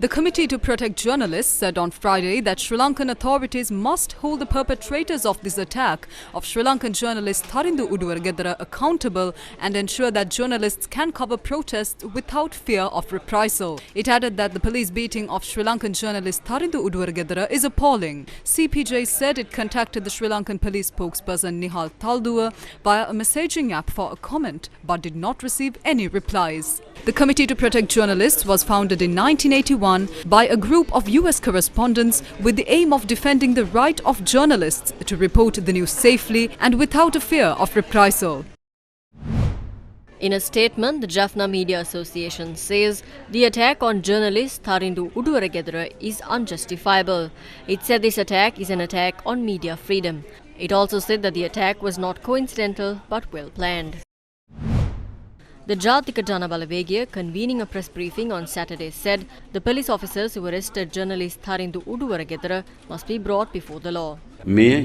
The Committee to Protect Journalists said on Friday that Sri Lankan authorities must hold the perpetrators of this attack of Sri Lankan journalist Tharindu Uduwaragedara accountable and ensure that journalists can cover protests without fear of reprisal. It added that the police beating of Sri Lankan journalist Tharindu Uduwaragedara is appalling. CPJ said it contacted the Sri Lankan police spokesperson Nihal Thalduwa via a messaging app for a comment but did not receive any replies. The Committee to Protect Journalists was founded in 1981 by a group of US correspondents with the aim of defending the right of journalists to report the news safely and without a fear of reprisal. In a statement, the Jaffna Media Association says the attack on journalist Tharindu Uduwaragedara is unjustifiable. It said this attack is an attack on media freedom. It also said that the attack was not coincidental but well planned. The Jathika Jana Balawegaya, convening a press briefing on Saturday, said the police officers who arrested journalist Tharindu Uduwaragedara must be brought before the law. We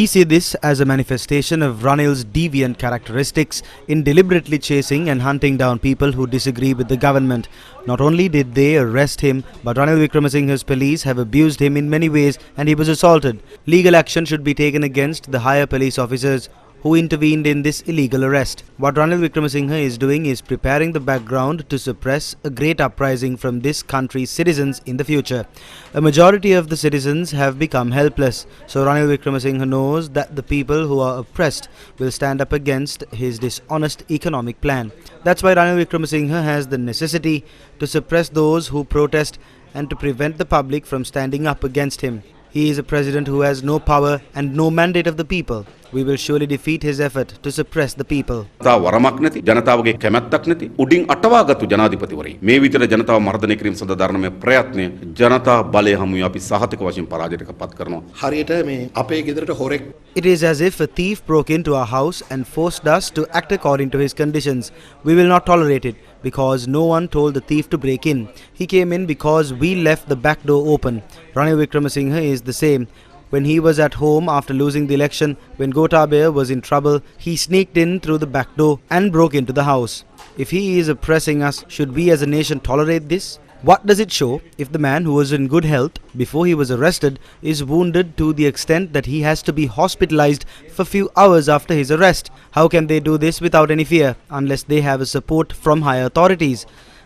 see this as a manifestation of Ranil's deviant characteristics in deliberately chasing and hunting down people who disagree with the government. Not only did they arrest him, but Ranil Wickramasinghe's police have abused him in many ways and he was assaulted. Legal action should be taken against the higher police officers who intervened in this illegal arrest. What Ranil Wickramasinghe is doing is preparing the background to suppress a great uprising from this country's citizens in the future. A majority of the citizens have become helpless, so Ranil Wickramasinghe knows that the people who are oppressed will stand up against his dishonest economic plan. That's why Ranil Wickramasinghe has the necessity to suppress those who protest and to prevent the public from standing up against him. He is a president who has no power and no mandate of the people. We will surely defeat his effort to suppress the people. ජනතාවගේ කැමැත්තක් නැති උඩින් අටවාගත්තු ජනාධිපතිවරයෙක් මේ විතර ජනතාව මර්ධනය කිරීම සඳහා දරන මේ ප්‍රයත්නය ජනතා බලය හමුවේ අපි සහතික වශයෙන් පරාජයට පත් කරනවා. හරියට මේ අපේ ගෙදරට හොරෙක්. It is as if a thief broke into our house and forced us to act according to his conditions. We will not tolerate it because no one told the thief to break in. He came in because we left the back door open. Ranil Wickramasinghe is the same. When he was at home after losing the election, when Gotabaya was in trouble, he sneaked in through the back door and broke into the house. If he is oppressing us, should we as a nation tolerate this? What does it show if the man who was in good health before he was arrested is wounded to the extent that he has to be hospitalized for few hours after his arrest? How can they do this without any fear unless they have a support from higher authorities?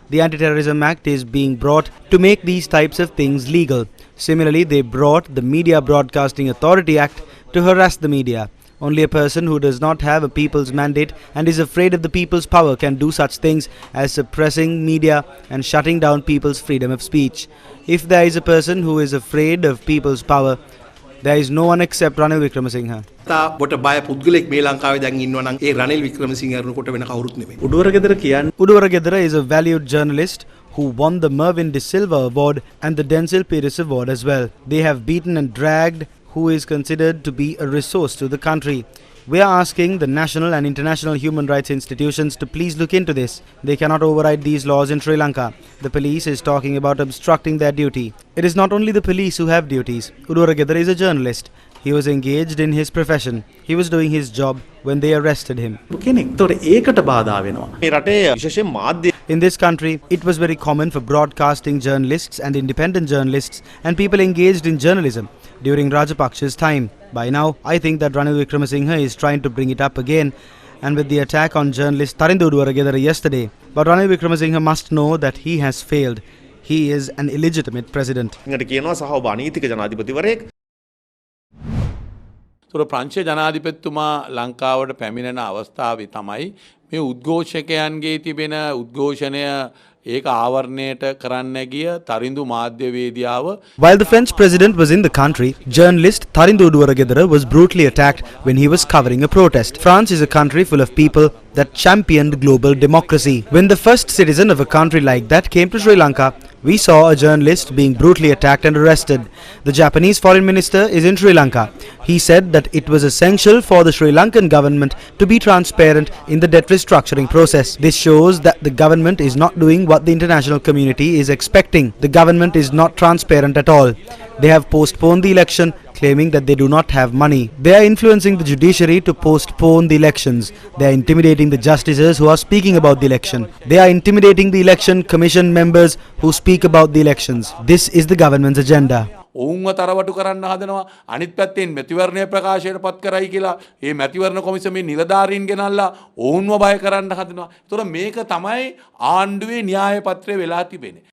The Anti-Terrorism Act is being brought to make these types of things legal. Similarly, they brought the Media Broadcasting Authority Act to harass the media. Only a person who does not have a people's mandate and is afraid of the people's power can do such things as suppressing media and shutting down people's freedom of speech. If there is a person who is afraid of people's power, there is no one except Ranil Wickramasinghe. Uduwaragedara is a valued journalist who won the Mervyn De Silva Award and the Denzil Peris Award as well. They have beaten and dragged who is considered to be a resource to the country. We are asking the national and international human rights institutions to please look into this. They cannot override these laws in Sri Lanka. The police is talking about obstructing their duty. It is not only the police who have duties. Uduwaragedara is a journalist. He was engaged in his profession. He was doing his job when they arrested him. In this country, it was very common for broadcasting journalists and independent journalists and people engaged in journalism during Rajapaksa's time. By now, I think that Ranil Wickramasinghe is trying to bring it up again, and with the attack on journalist Tharindu Uduwaragedara yesterday. But Ranil Wickramasinghe must know that he has failed. He is an illegitimate president. ප්‍රංශ ජනාධිපතිතුමා ලංකාවට පැමිණෙන අවස්ථාවේ තමයි මේ උද්ඝෝෂකයන්ගේ තිබෙන උද්ඝෝෂණය ඒක ආවරණයට කරන්න ගිය Tharindu මාධ්‍යවේදියාව. While the French president was in the country, journalist Tharindu Uduwaragedara was brutally attacked when he was covering a protest. France is a country full of people that championed global democracy. When the first citizen of a country like that came to Sri Lanka, we saw a journalist being brutally attacked and arrested. The Japanese foreign minister is in Sri Lanka. He said that it was essential for the Sri Lankan government to be transparent in the debt restructuring process. This shows that the government is not doing what the international community is expecting. The government is not transparent at all. They have postponed the election, claiming that they do not have money. They are influencing the judiciary to postpone the elections. They are intimidating the justices who are speaking about the election. They are intimidating the election commission members who speak about the elections. This is the government's agenda. ඔවුන්ව තරවටු කරන්න හදනවා අනිත් පැත්තෙන් මැතිවරණය ප්‍රකාශයට පත් කරයි කියලා ඒ මැතිවරණ කොමිසමේ නිලධාරීන් ගෙනල්ලා ඔවුන්ව බය කරන්න හදනවා. ඒතර මේක තමයි ආණ්ඩුවේ න්‍යාය පත්‍රය වෙලා තිබෙන්නේ.